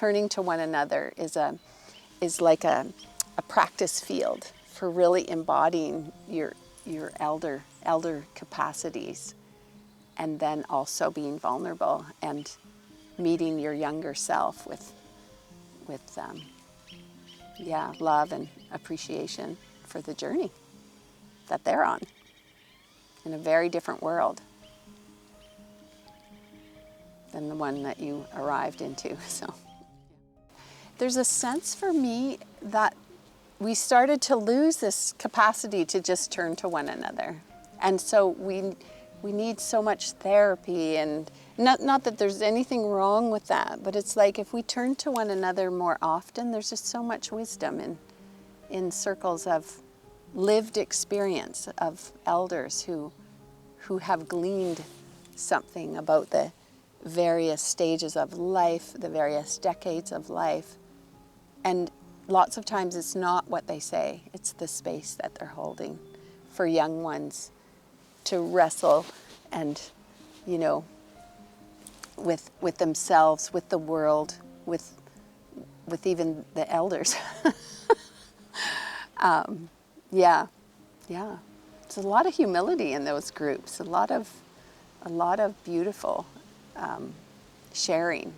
turning to one another is like a practice field for really embodying your elder capacities, and then also being vulnerable and meeting your younger self with love and appreciation for the journey that they're on in a very different world than the one that you arrived into. So there's a sense for me that we started to lose this capacity to just turn to one another. And so we need so much therapy, and not that there's anything wrong with that, but it's like if we turn to one another more often, there's just so much wisdom in circles of lived experience of elders who have gleaned something about the various stages of life, the various decades of life. And lots of times it's not what they say, it's the space that they're holding for young ones to wrestle and, with themselves, with the world, with even the elders. Yeah. It's a lot of humility in those groups, a lot of beautiful sharing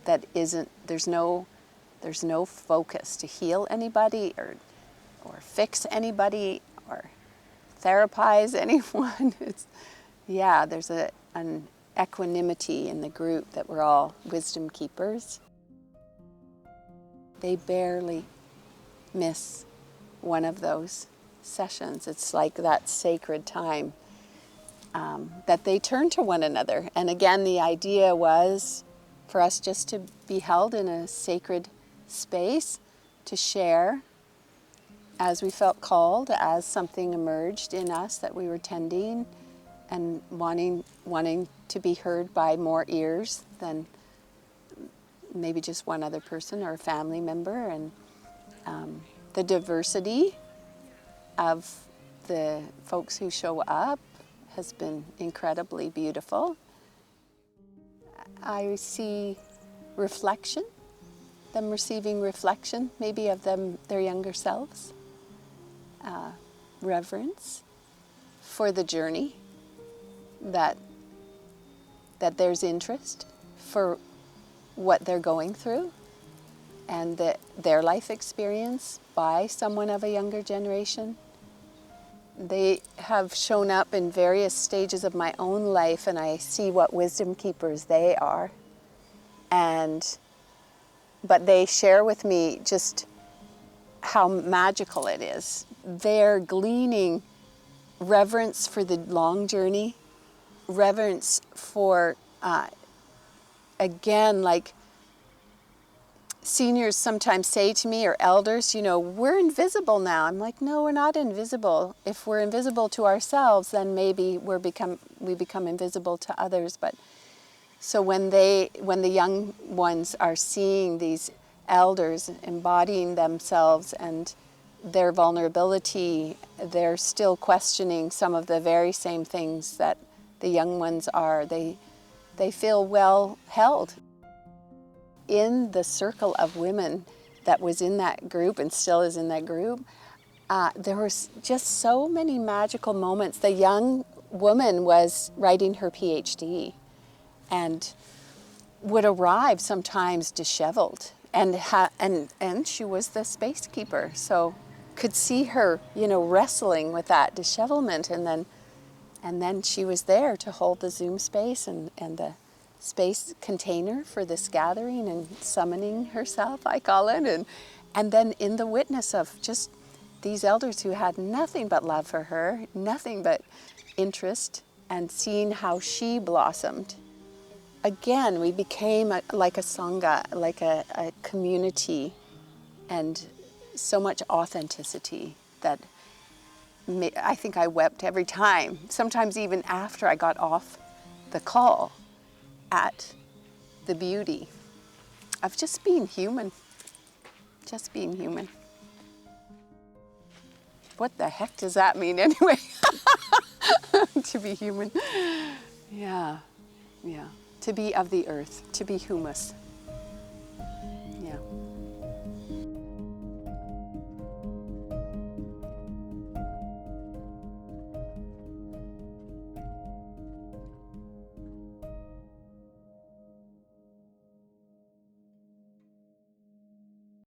that isn't, there's no focus to heal anybody or fix anybody or therapize anyone. There's an equanimity in the group that we're all wisdom keepers. They barely miss one of those sessions. It's like that sacred time that they turn to one another. And again, the idea was for us just to be held in a sacred space, to share as we felt called, as something emerged in us that we were tending and wanting to be heard by more ears than maybe just one other person or a family member. And the diversity of the folks who show up has been incredibly beautiful. I see reflection, them receiving reflection, maybe of their younger selves, reverence for the journey, that there's interest for what they're going through, and that their life experience by someone of a younger generation. They have shown up in various stages of my own life, and I see what wisdom keepers they are. But they share with me just how magical it is. They're gleaning reverence for the long journey, reverence for, again, like seniors sometimes say to me, or elders, we're invisible now. I'm like, no, we're not invisible. If we're invisible to ourselves, then maybe we become invisible to others. But so when the young ones are seeing these elders embodying themselves and their vulnerability, they're still questioning some of the very same things that the young ones are. They feel well held. In the circle of women that was in that group and still is in that group, there was just so many magical moments. The young woman was writing her PhD and would arrive sometimes disheveled, and she was the space keeper, so could see her wrestling with that dishevelment, and then she was there to hold the Zoom space and the space container for this gathering and summoning herself, I call it, and then in the witness of just these elders who had nothing but love for her, nothing but interest, and seeing how she blossomed. Again, we became like a sangha, like a community, and so much authenticity that I think I wept every time, sometimes even after I got off the call, at the beauty of just being human. Just being human. What the heck does that mean anyway? To be human. Yeah. To be of the earth, to be humus.